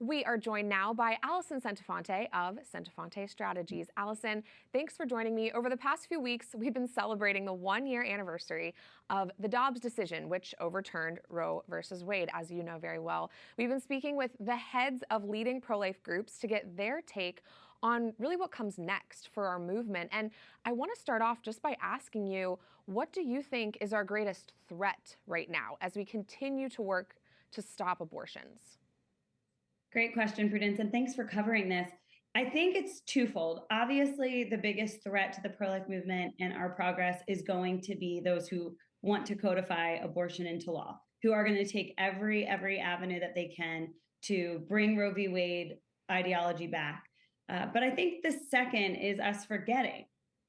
We are joined now by Alison Centofante of Centofante Strategies. Alison, thanks for joining me. Over the past few weeks, we've been celebrating the one-year anniversary of the Dobbs decision, which overturned Roe versus Wade, as you know very well. We've been speaking with the heads of leading pro-life groups to get their take on really what comes next for our movement. And I want to start off just by asking you, what do you think is our greatest threat right now as we continue to work to stop abortions? Great question, Prudence, and thanks for covering this. I think it's twofold. Obviously, the biggest threat to the pro-life movement and our progress is going to be those who want to codify abortion into law, who are going to take every avenue that they can to bring Roe v. Wade ideology back. But I think the second is us forgetting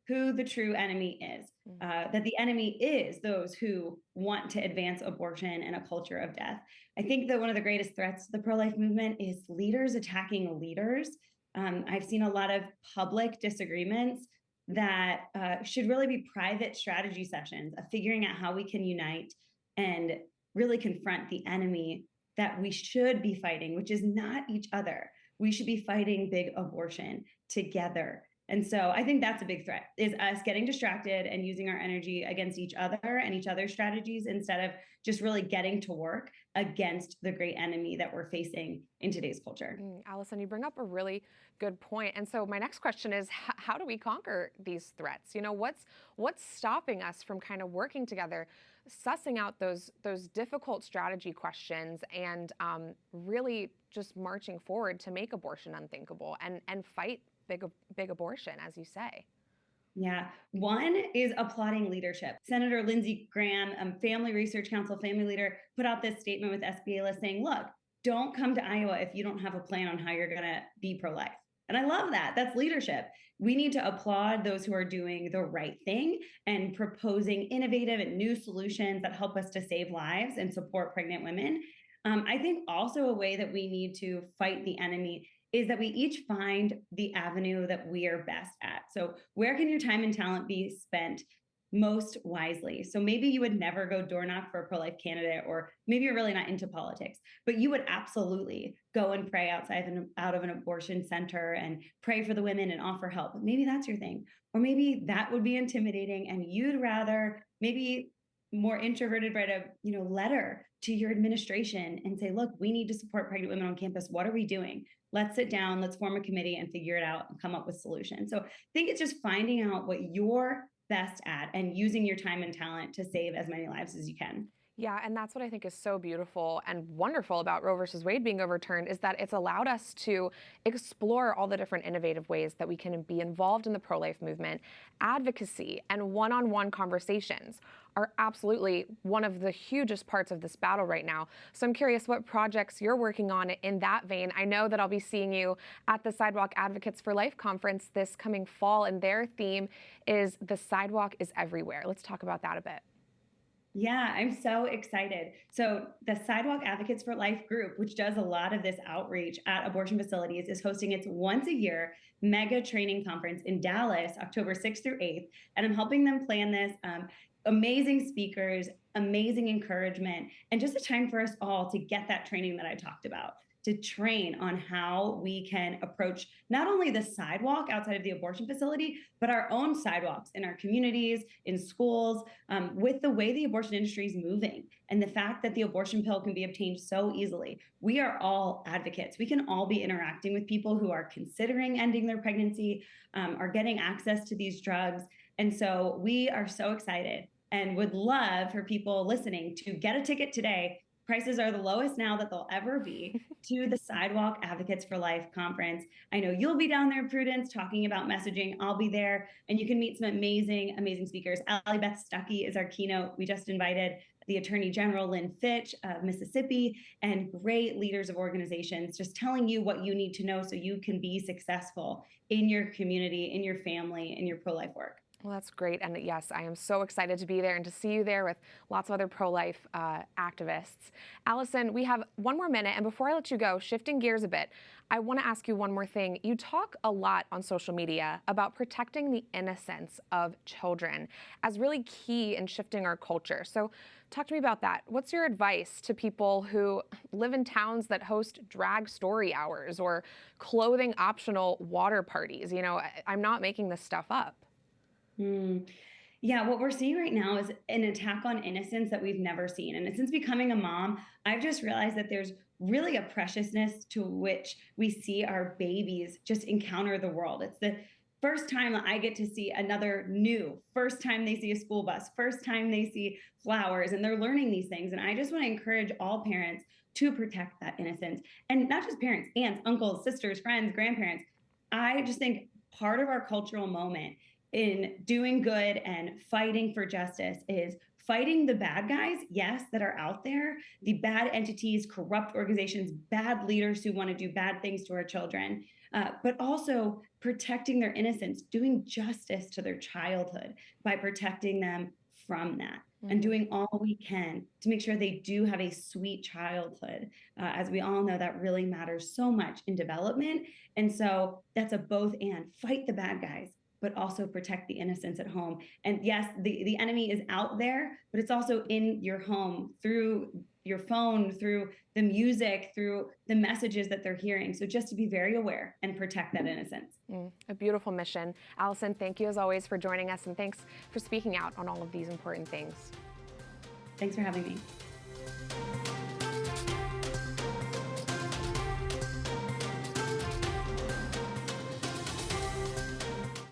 who the true enemy is, that the enemy is those who want to advance abortion and a culture of death. I think that one of the greatest threats to the pro-life movement is leaders attacking leaders. I've seen a lot of public disagreements that should really be private strategy sessions of figuring out how we can unite and really confront the enemy that we should be fighting, which is not each other. We should be fighting big abortion together. And so I think that's a big threat, is us getting distracted and using our energy against each other and each other's strategies instead of just really getting to work against the great enemy that we're facing in today's culture. Alison, you bring up a really good point. And so my next question is, how do we conquer these threats? You know, what's stopping us from kind of working together, sussing out those difficult strategy questions and really just marching forward to make abortion unthinkable and fight big abortion, as you say? Yeah. One is applauding leadership. Senator Lindsey Graham, Family Research Council family leader, put out this statement with SBA list saying, look, don't come to Iowa if you don't have a plan on how you're going to be pro-life. And I love that. That's leadership. We need to applaud those who are doing the right thing and proposing innovative and new solutions that help us to save lives and support pregnant women. I think also a way that we need to fight the enemy is that we each find the avenue that we are best at. So where can your time and talent be spent most wisely? So maybe you would never go door knock for a pro-life candidate, or maybe you're really not into politics, but you would absolutely go and pray out of an abortion center and pray for the women and offer help. Maybe that's your thing. Or maybe that would be intimidating and you'd rather maybe more introverted write a letter to your administration and say, look, we need to support pregnant women on campus. What are we doing? Let's sit down, let's form a committee and figure it out and come up with solutions. So I think it's just finding out what you're best at and using your time and talent to save as many lives as you can. Yeah, and that's what I think is so beautiful and wonderful about Roe versus Wade being overturned, is that it's allowed us to explore all the different innovative ways that we can be involved in the pro-life movement. Advocacy and one-on-one conversations are absolutely one of the hugest parts of this battle right now. So I'm curious what projects you're working on in that vein. I know that I'll be seeing you at the Sidewalk Advocates for Life conference this coming fall, and their theme is "The Sidewalk is Everywhere." Let's talk about that a bit. Yeah, I'm so excited. So the Sidewalk Advocates for Life group, which does a lot of this outreach at abortion facilities, is hosting its once a year mega training conference in Dallas, October 6th through 8th. And I'm helping them plan this. Amazing speakers, amazing encouragement, and just a time for us all to get that training that I talked about, to train on how we can approach not only the sidewalk outside of the abortion facility, but our own sidewalks in our communities, in schools, with the way the abortion industry is moving and the fact that the abortion pill can be obtained so easily. We are all advocates. We can all be interacting with people who are considering ending their pregnancy, are getting access to these drugs. And so we are so excited and would love for people listening to get a ticket today. Prices are the lowest now that they'll ever be to the Sidewalk Advocates for Life conference. I know you'll be down there, Prudence, talking about messaging. I'll be there, and you can meet some amazing speakers. Allie Beth Stuckey is our keynote. We just invited the Attorney General, Lynn Fitch of Mississippi, and great leaders of organizations, just telling you what you need to know so you can be successful in your community, in your family, in your pro-life work. Well, that's great. And yes, I am so excited to be there and to see you there with lots of other pro-life activists. Alison, we have one more minute. And before I let you go, shifting gears a bit, I want to ask you one more thing. You talk a lot on social media about protecting the innocence of children as really key in shifting our culture. So talk to me about that. What's your advice to people who live in towns that host drag story hours or clothing optional water parties? You know, I'm not making this stuff up. Yeah, what we're seeing right now is an attack on innocence that we've never seen. And since becoming a mom, I've just realized that there's really a preciousness to which we see our babies just encounter the world. It's the first time I get to see another new, first time they see a school bus, first time they see flowers, and they're learning these things. And I just want to encourage all parents to protect that innocence. And not just parents, aunts, uncles, sisters, friends, grandparents. I just think part of our cultural moment in doing good and fighting for justice is fighting the bad guys, yes, that are out there, the bad entities, corrupt organizations, bad leaders who want to do bad things to our children, but also protecting their innocence, doing justice to their childhood by protecting them from that. And doing all we can to make sure they do have a sweet childhood. As we all know, that really matters so much in development. And so that's a both and. Fight the bad guys, but also protect the innocence at home. And yes, the enemy is out there, but it's also in your home through your phone, through the music, through the messages that they're hearing. So just to be very aware and protect that innocence. A beautiful mission. Alison, thank you as always for joining us, and thanks for speaking out on all of these important things. Thanks for having me.